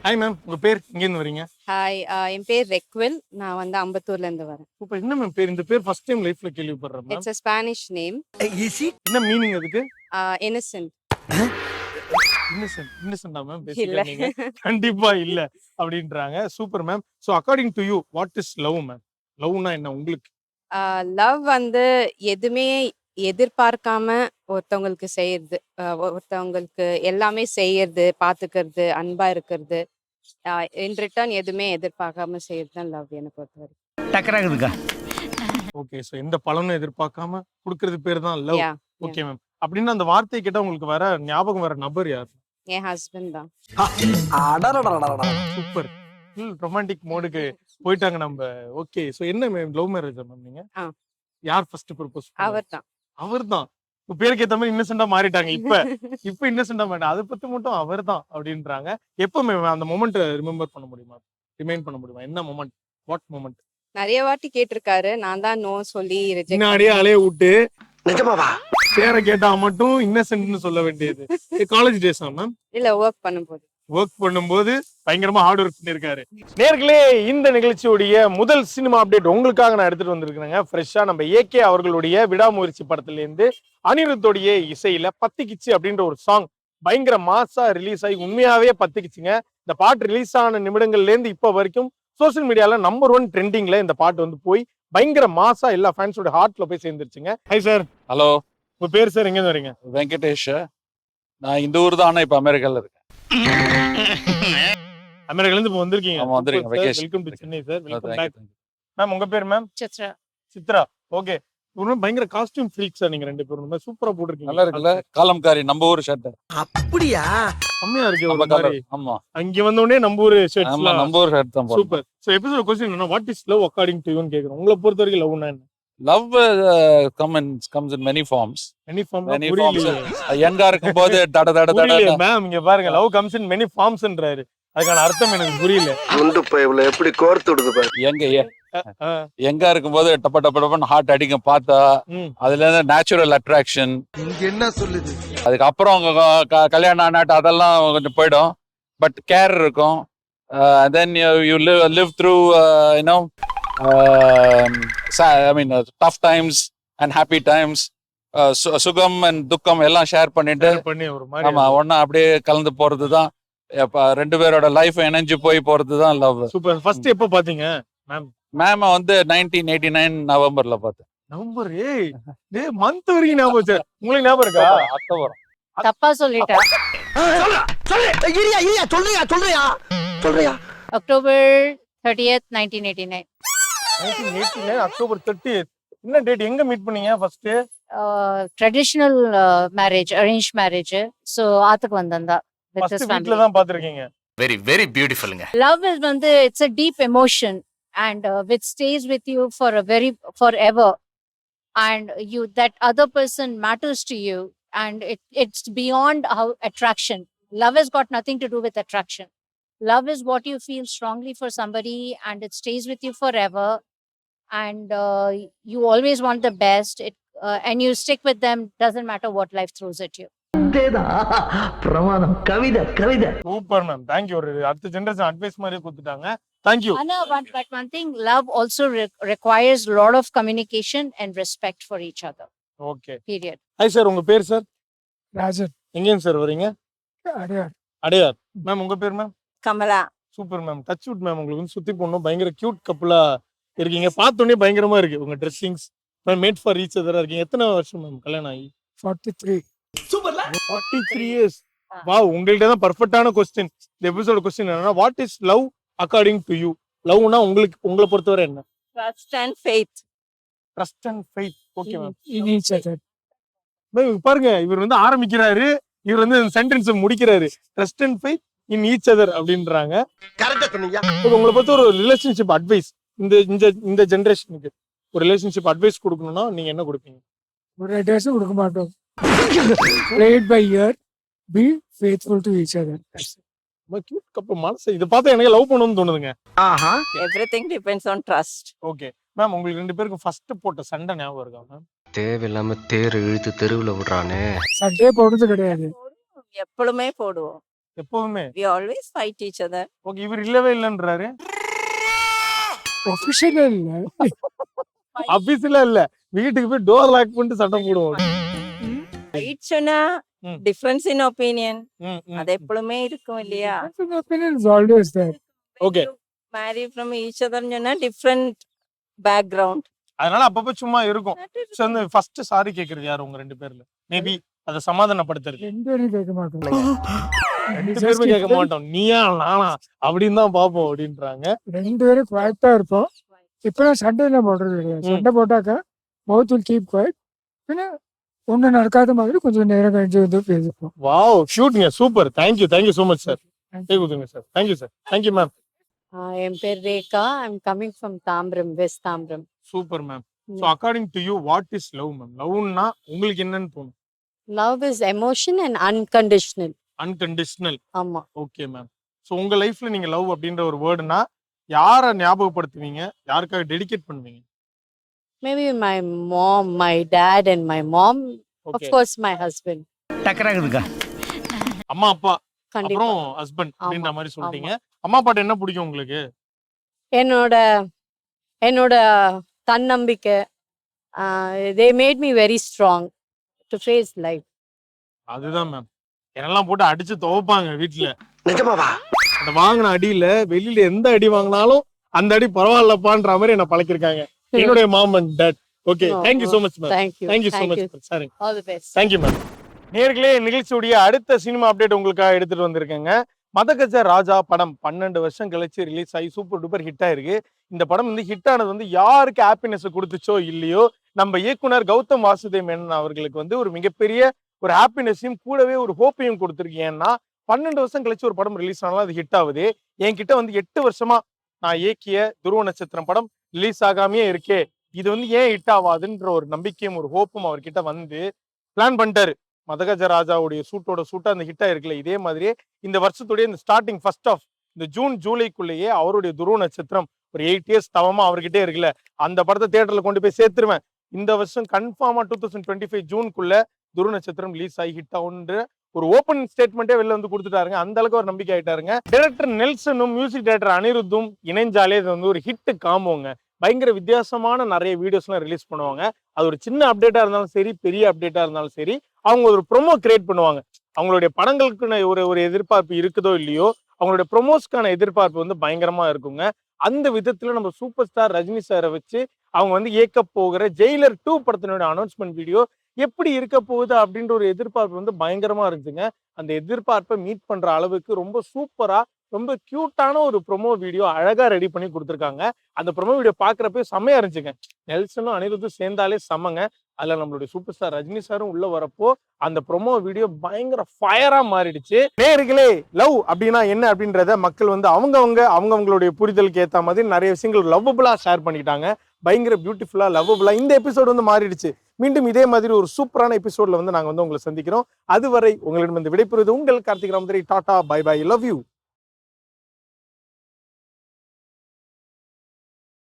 Hi ma'am, உங்க பேர் எங்கேருந்து வரீங்க? ஹாய், என் பேர் ரெக்வில். நான் வந்து அம்பத்தூர்லேருந்து வரேன். இப்ப என்ன மேம் பேர்? இந்த பேர் ஃபர்ஸ்ட் டைம் லைஃப்ல கேள்விப்படுறேன் ma'am. It's a Spanish name. என்ன மீனிங் அதுக்கு? இன்னசென்ட். இன்னசென்ட்டா மேம் இல்ல. பேசிக்கா நீங்க? கண்டிப்பா இல்ல அப்படின்றாங்க. Super ma'am. So according to you what is love ma'am? லவ்னா என்ன உங்களுக்கு? லவ் வந்து எதுவுமே எதிர்பார்க்காம ஒருத்தவங்களுக்கு செய்யறது. ஒருத்தவங்களுக்கு எல்லாமே செய்யறது, பார்த்துக்கிறது, அன்பா இருக்கிறது. இன் ரிட்டர்ன் எதுவுமே எதிர்பார்க்காம செய்யறது தான் லவ் என்னை பொறுத்தவரைக்கும். டக்கராகுதுக்கா. ஓகே, சோ எந்த பலனும் எதிர்பார்க்காம குடுக்கிறது பேர் தான் லவ். யா, ஓகே மேம். அப்படின்னு அந்த வார்த்தையை கேட்டா உங்களுக்கு வர ஞாபகம் வர நபர் யார்? என் ஹஸ்பண்ட் தான். சூப்பர். ரொமான்டிக் மோடுக்கு போயிட்டாங்க நம்ம. ஓகே, சோ என்ன மேம் லவ் மேரேஜா மேம் நீங்க? ஆ. யார் ஃபர்ஸ்ட் ப்ரொபோஸ் பண்ணது? அவர் தான். அவர்தான். உங்க பேருக்கு ஏத்த மாதிரி இன்னசென்ட்டா மாறிட்டாங்க இப்ப. இப்ப இன்னசென்ட்டா மாறிட்டாங்க. அத பத்தி மட்டும் அவர்தான் அப்படின்றாங்க. எப்ப மேம் அந்த மொமெண்ட்ட ரிமெம்பர் பண்ண முடியுமா? ரிமைண்ட் பண்ண முடியுமா? என்ன மொமெண்ட்? What moment? நிறைய வாட்டி கேட்டிருக்காரு. நான் தான் நோ சொல்லி ரிஜெக்ட். பின்னாடியே அலைய விட்டு நிஜமாவா? பேரை கேட்டா மட்டும் இன்னசென்ட்னு சொல்ல வேண்டியது. காலேஜ் டேஸா மேம்? இல்ல, ஒர்க் பண்ணும்போது. ஒர்க் பண்ணும்போது பயங்கரமா ஹார்ட் ஒர்க் பண்ணிருக்காரு. நேர்களே, இந்த நிகழ்ச்சியுடைய முதல் சினிமா அப்டேட் உங்களுக்காக நான் எடுத்துட்டு வந்திருக்கிறேங்க. ஃப்ரெஷ்ஷா நம்ம ஏகே அவர்களுடைய விடாமுயற்சி படத்துல இருந்து அனிருத்தோடைய இசையில பத்திக்கிச்சு அப்படின்ற ஒரு சாங் பயங்கர மாசா ரிலீஸ் ஆகி உண்மையாவே பத்திக்கிச்சுங்க. இந்த பாட்டு ரிலீஸ் ஆன நிமிடங்கள்ல இருந்து இப்ப வரைக்கும் சோசியல் மீடியால நம்பர் 1 ட்ரெண்டிங்ல இந்த பாட்டு வந்து போய் பயங்கர மாசா எல்லா ஃபேன்ஸோட ஹார்ட்ல போய் சேர்ந்துருச்சுங்க. Hi sir. ஹலோ, உங்க பேர் சார்? எங்க இருந்து வரீங்க? வெங்கடேஷ். நான் இந்த ஊர் தான், ஆனா இப்ப அமெரிக்கால இருக்கேன். அமெரிக்கால இருந்து இப்ப வந்திருக்கீங்க. ஆமா, வந்திருக்கேன். vacation. Welcome to Chennai sir. Welcome Thank you, back. thank you. Ma'am உங்க பேர் மேம்? சித்ரா. சித்ரா. ஓகே. ஒரு பயங்கர காஸ்டியூம் ஃப்ரீக் சார் நீங்க ரெண்டு பேரும். ரொம்ப சூப்பரா போட்டுருக்கீங்க. நல்லா இருக்குல்ல? காலம்காரி நம்ம ஊர் ஷர்ட். அப்படியா? செம்மையா இருக்கு நம்ம ஒரு கலர். மாதிரி. ஆமா அங்க வந்த உடனே நம்ம ஊர் ஆமா, ஷர்ட்ஸ்லாம் நம்ம ஊர் ஷர்ட் தான் போடுறோம். சூப்பர். சோ எபிசோட் क्वेश्चन என்ன? What is love according to யூன்னு கேக்குறோம். உங்களை பொறுத்த வரைக்கும் லவ்னா என்ன? Love comes in many forms. Any form Many forms. புரியல. யங்கா இருக்கும்போது தட தட தட புரியல மேம், இங்க பாருங்க. லவ் கம்ஸ் இன் மெனி ஃபார்ம்ஸ்ன்றாரு. அதுக்கான அர்த்தம் எனக்கு புரியல. குண்டு பைப்ல எப்படி கோர்த்து விடுது பாரு. ஆ, யங்கா இருக்கும்போது டப்ப டப்ப டப்பன்னு ஹார்ட் அடிக்கும் பார்த்தா. ம். அதுல இருந்து நேச்சுரல் அட்ராக்ஷன். இங்க என்ன சொல்லுது? அதுக்கப்புறம் கல்யாணம் ஆனாட்டு அதெல்லாம் கொஞ்சம் போயிடும். பட் கேர் இருக்கும். Then you live through I mean tough times and happy times. சுகம் அண்ட் துக்கம் எல்லாம் ஷேர் பண்ணிட்டு share பண்ணி ஒரு மாதிரி. ஆமா ஒன்னா அப்படியே கலந்து போறதுதான். ரெண்டு பேரோட லைஃப் இணைஞ்சு போய் போறதுதான் லவ். சூப்பர். ஃபர்ஸ்ட் எப்ப பாத்தீங்க மேம்? மேம வந்து 1989 நவம்பர்ல பார்த்தேன். நவம்பர். டேய் மந்த் வரைக்கும் ஞாபகம் வச்சு. உங்களுக்கு ஞாபகம் இருக்கா? அக்டோபர். தப்பா சொல்லிட்டேன். இரியா சொல்றியா? October 30th, 1989. 1989 October 30th. என்ன டேட்? எங்க மீட் பண்ணீங்க first? Traditional marriage, arranged marriage. So, ஆத்துக்கு வந்தந்தா with his ஃபர்ஸ்ட் வீட்ல family. தான் பாத்துருக்கீங்க. very beautifulங்க. Love is it's a deep emotion and which stays with you for forever. And that other person matters to you, and it's beyond how attraction. Love has got nothing to do with attraction. Love is what you feel strongly for somebody, and it stays with you forever. And you always want the best. And you stick with them. Doesn't matter what life throws at you. பிரமாதம். கவிதை. Super ma'am. Thank you. ஒரு அடுத்த generation advice மாதிரி கொடுத்துட்டாங்க. Thank you. Anna, but one thing, love also requires a lot of communication and respect for each other. Okay. Period. Hi sir. உங்க பேர் sir? Rajan. எங்கேங்க sir வரீங்க? அடையார். அடையார். மேம் உங்க பேர் ma'am? Kamala. Super ma'am. Touch wood ma'am. உங்களுக்கு வந்து சுத்தி பொண்ணும் பயங்கர கியூட் கப்புலா இருக்கீங்க. பார்த்தோன்னே பயங்கரமா இருக்கு உங்க ட்ரெஸ்ஸிங்ஸ். மேட் ஃபார் ஈச் அதரா இருக்கீங்க. எத்தனை வருஷம் மேம் கல்யாணம் ஆகி? 43. 43 இயர்ஸ். வாவ். உங்கள்ட்ட தான் பெர்ஃபெக்ட்டான क्वेश्चन. இந்த எபிசோட் क्वेश्चन என்னன்னா what is love according to you? லவ்னா உங்களுக்கு உங்களை பொறுத்தவரை என்ன? Trust and faith. Trust and faith. Okay ma'am. In each other. Ma'am பாருங்க, இவர் வந்து ஆரம்பிக்கிறாரு, இவர் வந்து சென்டென்ஸ் முடிக்கிறாரு. Trust and faith in each other அப்படின்றாங்க. கரெக்டா சொன்னீங்க. உங்களை பொறுத்த ஒரு ரிலேஷன்ஷிப் அட்வைஸ் இந்த இந்த ஜெனரேஷனுக்கு ஒரு ரிலேஷன்ஷிப் அட்வைஸ் கொடுக்கணும்னா நீங்க என்ன கொடுப்பீங்க? ஒரு அட்வைஸும் கொடுக்க மாட்டோம். Play it by ear. Be faithful to each other. That's it. Cute கப்பு மனசு இதை பார்த்தா எனக்கு லவ் பண்ணணும்னு தோணுதுங்க. ஆஹா. Everything depends on trust. Okay ma'am. உங்களுக்கு ரெண்டு பேருக்கும் ஃபர்ஸ்ட் போட்ட சண்டை ஞாபகம் இருக்கா மேம்? தேவையில்லாம தேர் இழுத்து தெருவுல விடுறானே. சண்டே போடுறது கிடையாது. எப்பளுமே போடுவோம். எப்பவுமே We always fight each other. Okay, இவர் இல்லவே இல்லைன்றாரு. Officially இல்ல. ஆபீஸ்ல இல்ல, வீட்டுக்கு போய் டோர் லாக் பண்ணிட்டு சண்டை போடுவோம். Fight சொன்னா ம். difference in opinion. ம், ம், அது எப்பவுமே இருக்கும் இல்லையா? Difference of opinion is always there. Okay. Marry from each other சொன்னா different background. அதனால அப்பப்ப சும்மா இருக்கும். சோ வந்து ஃபர்ஸ்ட் சாரி கேக்குறது யாரு உங்க ரெண்டு பேர்ல? மேபி அத சமாதானப்படுத்துறது. ரெண்டு பேரும் கேட்க மாட்டோம். ரெண்டு பேருமே கேட்க மாட்டோம். நீயா நானா அப்படின்னு தான் பாப்போம் அப்படின்றாங்க. ரெண்டு பேரும் குவாய்ட்டா இருப்போம். இப்பெல்லாம் சண்டைலாம் போடுறது கிடையாது. சண்டை போட்டாக்கா both will keep quiet. பின்ன ஒண்ணு நடக்காத மாதிரி கொஞ்சம் நேரம் கழிச்சு வந்து பேசிப்போம். வாவ், ஷூட்ங்க, super. Thank you so much sir. கேக்குதுங்க sir. Thank you sir. Thank you ma'am. என் பேர் Rekha. I'm coming from Tambaram, west Tambaram. Super ma'am. So according to you what is love ma'am? லவ்னா உங்களுக்கு என்னன்னு தோணும்? Love is emotion and unconditional. Unconditional. ஆமா. Okay ma'am. So உங்க லைஃப்ல நீங்க லவ் அப்படின்ற ஒரு வேர்டுனா யாரை ஞாபகப்படுத்துவீங்க? யாருக்காக டெடிகேட் பண்ணுவீங்க? Maybe my mom, my dad and my mom. Of okay. course my husband. அம்மா அப்பா கண்டிப்பா. அப்புறம் ஹஸ்பண்ட் அப்படின்ற ஆமா, மாதிரி சொல்லிட்டீங்க. அம்மா அப்பாட்ட என்ன பிடிக்கும் உங்களுக்கு? என்னோட என்னோட தன்னம்பிக்கை. they made me very strong to face life. அதுதான் மேம். என்னெல்லாம் போட்டு அடிச்சு துவைப்பாங்க வீட்டுல. நிஜமாவா? அந்த வாங்கின அடியில வெளியில எந்த அடி வாங்கினாலும் அந்த அடி பரவாயில்லப்பான்ற மாதிரி என்ன பழக்கிருக்காங்க என்னுடைய mom and dad. Okay, No, thank you no. So much ma'am. Thank you. Thank you so Thank மச் you. Sir. All the best. Thank you ma'am. நேர்களே, நிகழ்ச்சியுடைய அடுத்த சினிமா அப்டேட் உங்களுக்காக எடுத்துட்டு வந்திருக்கேங்க. மதகஜ ராஜா படம் 12 வருஷம் கழிச்சு ரிலீஸ் ஆகி சூப்பர் டூப்பர் ஹிட் ஆயிருக்கு. இந்த படம் வந்து ஹிட் ஆனது வந்து யாருக்கு ஹாப்பினஸ் கொடுத்துச்சோ இல்லையோ, நம்ம இயக்குனர் கௌதம் வாசுதேவ் மேனன் அவர்களுக்கு வந்து ஒரு மிகப்பெரிய ஒரு ஹாப்பினஸையும் கூடவே ஒரு ஹோப்பையும் கொடுத்துருக்கு. ஏன்னா 12 வருஷம் கழிச்சு ஒரு படம் ரிலீஸ் ஆனாலும் அது ஹிட் ஆகுது. என்கிட்ட வந்து 8 வருஷமா நான் இயக்கிய துருவ நட்சத்திரம் படம் ரிலீஸ் ஆகாமையே இருக்கே, இது வந்து ஏன் ஹிட் ஆகாதுன்ற ஒரு நம்பிக்கையும் ஒரு ஹோப்பும் அவர்கிட்ட வந்து பிளான் பண்ணிட்டாரு. மதகஜ ராஜாவுடைய சூட்டா அந்த ஹிட் ஆயிருக்குல்ல, இதே மாதிரியே இந்த வருஷத்துடைய இந்த ஸ்டார்டிங் ஃபர்ஸ்ட் ஆஃப் இந்த ஜூன் ஜூலைக்குள்ளேயே அவருடைய துருவ நட்சத்திரம் ஒரு 8 இயர்ஸ் தவமா அவர்கிட்டே இருக்குல்ல, அந்த படத்தை தியேட்டர்ல கொண்டு போய் சேர்த்துருவேன். இந்த வருஷம் கன்ஃபார்மா 2025 ஜூனுக்குள்ள துருவ நட்சத்திரம் ரிலீஸ் ஆகி ஹிட் ஆகுன்ற ஒரு ஓப்பன் ஸ்டேட்மெண்ட்டே வெளில வந்து கொடுத்துட்டாருங்க. அந்த அளவுக்கு ஒரு நம்பிக்கை ஆயிட்டாருங்க. டைரக்டர் நெல்சனும் மியூசிக் டைரக்டர் அனிருத்தும் இணைஞ்சாலே இது வந்து ஒரு ஹிட் காம்போங்க. பயங்கர வித்தியாசமான நிறைய வீடியோஸ்லாம் ரிலீஸ் பண்ணுவாங்க. அது ஒரு சின்ன அப்டேட்டா இருந்தாலும் சரி, பெரிய அப்டேட்டா இருந்தாலும் சரி, அவங்க ஒரு ப்ரொமோ கிரியேட் பண்ணுவாங்க. அவங்களுடைய படங்களுக்குன்னு ஒரு எதிர்பார்ப்பு இருக்குதோ இல்லையோ, அவங்களுடைய ப்ரொமோஸ்க்கான எதிர்பார்ப்பு வந்து பயங்கரமா இருக்குங்க. அந்த விதத்துல நம்ம சூப்பர் ஸ்டார் ரஜினி சாரை வச்சு அவங்க வந்து இயக்க போகிற ஜெயிலர் 2 படத்தினுடைய அனௌன்ஸ்மெண்ட் வீடியோ எப்படி இருக்க போகுது அப்படின்ற ஒரு எதிர்பார்ப்பு வந்து பயங்கரமா இருந்துச்சுங்க. அந்த எதிர்பார்ப்பை மீட் பண்ற அளவுக்கு ரொம்ப சூப்பரா, ரொம்ப கியூட்டான ஒரு ப்ரொமோ வீடியோ அழகா ரெடி பண்ணி கொடுத்துருக்காங்க. அந்த ப்ரொமோ வீடியோ பாக்குறப்ப செம்மையா இருந்துச்சுங்க. நெல்சனும் அனிருத்தும் சேர்ந்தாலே செம்மங்க. அதுல நம்மளுடைய சூப்பர் ஸ்டார் ரஜினி சாரும் உள்ள வரப்போ அந்த ப்ரொமோ வீடியோ பயங்கர ஃபயரா மாறிடுச்சு. நேயர்களே, லவ் அப்படின்னா என்ன அப்படின்றத மக்கள் வந்து அவங்களுடைய புரிதலுக்கு ஏத்த மாதிரி நிறைய விஷயங்கள் லவ்வபுளா ஷேர் பண்ணிட்டாங்க. பயங்கர பியூட்டிஃபுல்லா லவ்வபுளா இந்த எபிசோடு வந்து மாறிடுச்சு. மீண்டும் இதே மாதிரி ஒரு சூப்பரான எபிசோட்ல வந்து நாங்க வந்து உங்களை சந்திக்கிறோம். அதுவரை உங்களிடம் வந்து விடைபெறுவது உங்கள் Karthik Ramadurai. Tata, bye bye, love you.